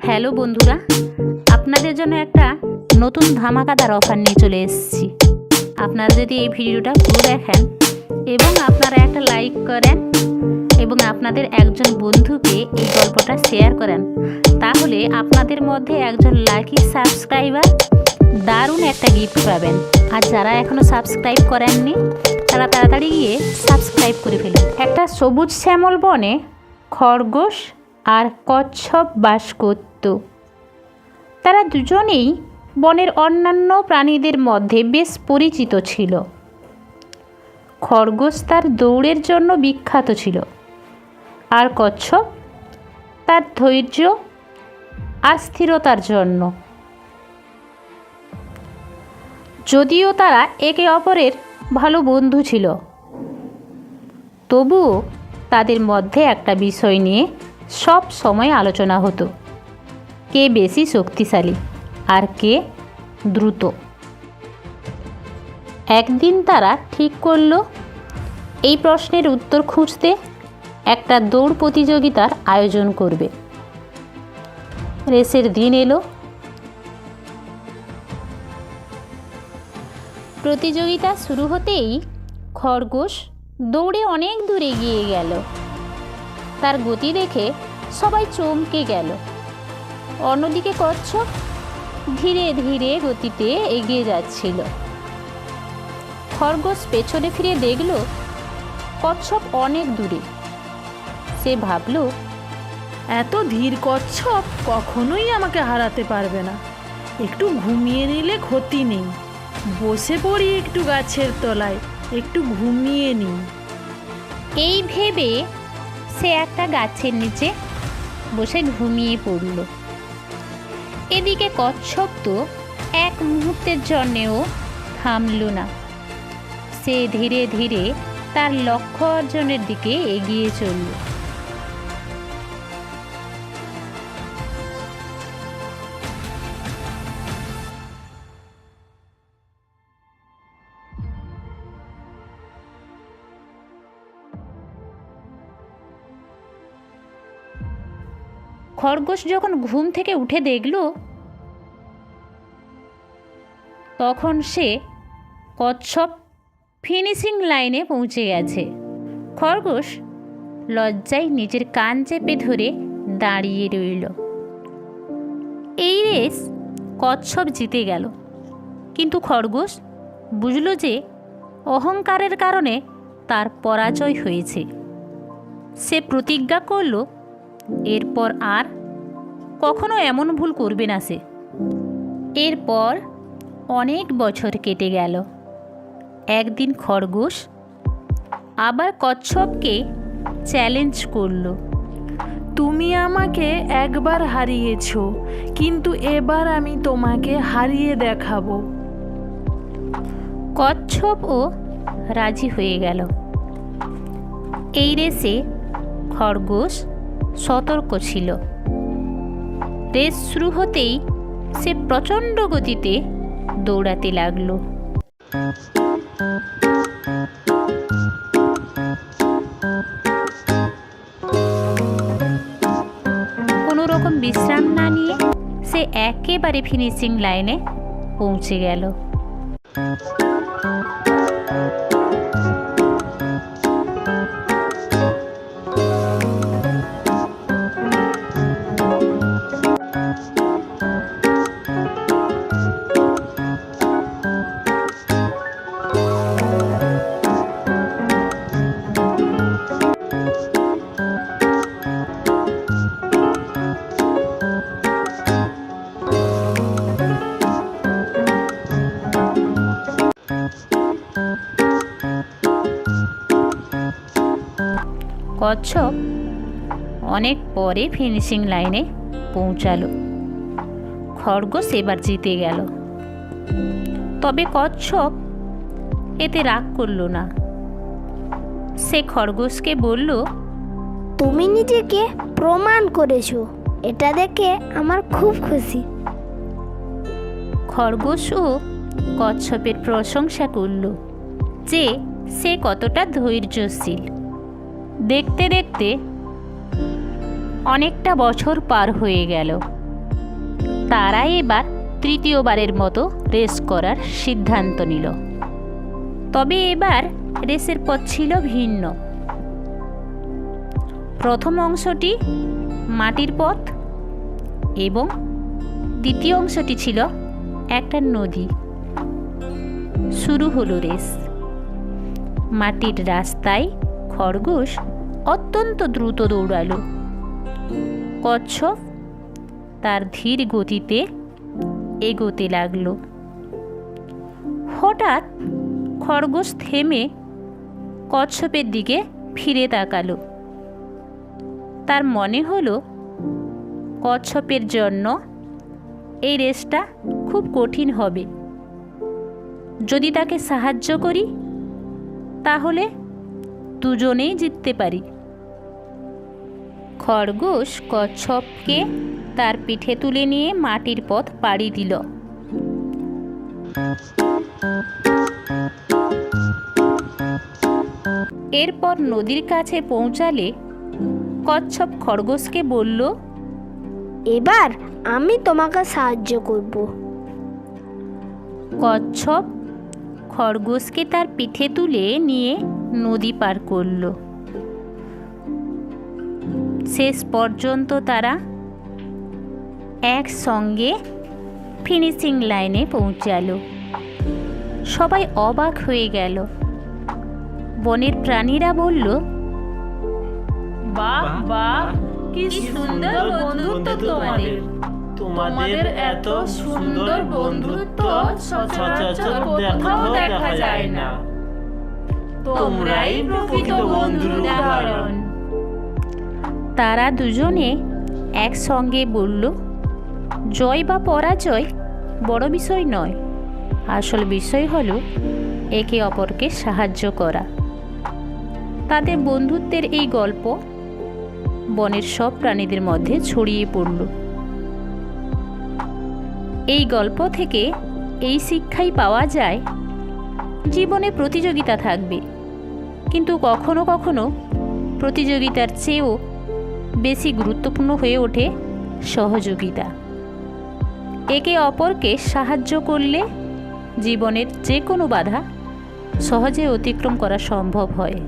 Hello বন্ধুরা, আপনাদের জন্য একটা নতুন ধামাকাদার অফার নিয়ে চলে এসেছি। আপনারা যদি এই ভিডিওটা পুরো দেখেন এবং আপনারা একটা লাইক করেন এবং আপনাদের একজন বন্ধুকে এই গল্পটা শেয়ার করেন, তাহলে আপনাদের মধ্যে একজন লাকি সাবস্ক্রাইবার দারুণ একটা গিফট পাবেন। আর যারা এখনও সাবস্ক্রাইব করেননি তারা তাড়াতাড়ি গিয়ে সাবস্ক্রাইব করে ফেলুন। একটা সবুজ শ্যামল বনে খরগোশ আর কচ্ছপ বাস করত। তারা দুজনেই বনের অন্যান্য প্রাণীদের মধ্যে বেশ পরিচিত ছিল। খরগোশ তার দৌড়ের জন্য বিখ্যাত ছিল, আর কচ্ছপ তার ধৈর্য আর স্থিরতার জন্য। যদিও তারা একে অপরের ভালো বন্ধু ছিল, তবুও তাদের মধ্যে একটা বিষয় নিয়ে সব সময় আলোচনা হতো: কে বেশি শক্তিশালী আর কে দ্রুত। একদিন তারা ঠিক করল এই প্রশ্নের উত্তর খুঁজতে একটা দৌড় প্রতিযোগিতার আয়োজন করবে। রেসের দিন এলো। প্রতিযোগিতা শুরু হতেই খরগোশ দৌড়ে অনেক দূর এগিয়ে গেল। তার গতি দেখে সবাই চমকে গেল। অন্যদিকে কচ্ছপ ধীরে ধীরে গতিতে এগিয়ে যাচ্ছিল। খরগোশ পেছনে ফিরে দেখল কচ্ছপ অনেক দূরে। সে ভাবল, এত ধীর কচ্ছপ কখনোই আমাকে হারাতে পারবে না। একটু ঘুমিয়ে নিলে ক্ষতি নেই। বসে পড়ি একটু গাছের তলায়, একটু ঘুমিয়ে নিই। এই ভেবে সে একটা গাছের নিচে বসে ঘুমিয়ে পড়ল। এদিকে কচ্ছপ তো এক মুহূর্তের জন্যেও থামল না। সে ধীরে ধীরে তার লক্ষ্য অর্জনের দিকে এগিয়ে চলল। খরগোশ যখন ঘুম থেকে উঠে দেখল, তখন সে কচ্ছপ ফিনিশিং লাইনে পৌঁছে গেছে। খরগোশ লজ্জায় নিজের কান চেপে ধরে দাঁড়িয়ে রইল। এই রেস কচ্ছপ জিতে গেল, কিন্তু খরগোশ বুঝল যে অহংকারের কারণে তার পরাজয় হয়েছে। সে প্রতিজ্ঞা করল এরপর আর কখনো এমন ভুল করবে না সে। এরপর অনেক বছর কেটে গেল। একদিন খরগোশ আবার কচ্ছপকে চ্যালেঞ্জ করল। তুমি আমাকে একবার হারিয়েছো, কিন্তু এবার আমি তোমাকে হারিয়ে দেখাবো। কচ্ছপও রাজি হয়ে গেল। এই রেসে খরগোশ সতর্ক ছিল। রেস শুরু হতেই সে প্রচণ্ড গতিতে দৌড়াতে লাগলো। কোনো রকম বিশ্রাম না নিয়ে সে একেবারে ফিনিশিং লাইনে পৌঁছে গেল। কচ্ছপ অনেক পরে ফিনিশিং লাইনে পৌঁছালো। খরগোশ এবার জিতে গেল। তবে কচ্ছপ এতে রাগ করল না। সে খরগোশকে বলল, তুমি নিজেকে প্রমাণ করেছো, এটা দেখে আমার খুব খুশি। খরগোশও কচ্ছপের প্রশংসা করল যে সে কতটা ধৈর্যশীল। দেখতে দেখতে অনেকটা বছর পার হয়ে গেল। তারা এবার তৃতীয়বারের মতো রেস করার সিদ্ধান্ত নিল। তবে এবার রেসের পথ ছিল ভিন্ন। প্রথম অংশটি মাটির পথ এবং দ্বিতীয় অংশটি ছিল একটা নদী। শুরু হলো রেস। মাটির রাস্তায় খরগোশ অত্যন্ত দ্রুত দৌড়ালো। কচ্ছপ তার ধীর গতিতে এগোতে লাগলো। হঠাৎ খরগোশ থেমে কচ্ছপের দিকে ফিরে তাকালো। তার মনে হলো কচ্ছপের জন্য এই রেসটা খুব কঠিন হবে। যদি তাকে সাহায্য করি তাহলে দুজনেই জিততে পারি। খরগোশ কচ্ছপকে তার পিঠে তুলে নিয়ে মাটির পথ পাড়ি দিল। এরপর নদীর কাছে পৌঁছালে কচ্ছপ খরগোশকে বলল, এবার আমি তোমাকে সাহায্য করব। কচ্ছপ খরগোশকে তার পিঠে তুলে নিয়ে নদী পার করল। শেষ পর্যন্ত তারা একসঙ্গে ফিনিশিং লাইনে পৌঁছালো। সবাই অবাক হয়ে গেল। বনের প্রাণীরা বলল, বাহ বাহ, কি সুন্দর বন্ধুত্ব তোমাদের। তোমাদের এত সুন্দর বন্ধুত্ব সচরাচর কোথাও দেখা যায় না। তোমরাই প্রকৃত বন্ধুর উদাহরণ। তারা দুজনে একসঙ্গে বলল, জয় বা পরাজয় বড় বিষয় নয়, আসল বিষয় হলো একে অপরকে সাহায্য করা। তাদের বন্ধুত্বের এই গল্প বনের সব প্রাণীদের মধ্যে ছড়িয়ে পড়ল। এই গল্প থেকে এই শিক্ষাই পাওয়া যায়, জীবনে প্রতিযোগিতা থাকবে, কিন্তু কখনো কখনো প্রতিযোগিতার চেয়েও বেশি গুরুত্বপূর্ণ হয়ে ওঠে সহযোগিতা। একে অপরকে সাহায্য করলে জীবনের যে কোনো বাধা সহজে অতিক্রম করা সম্ভব হয়।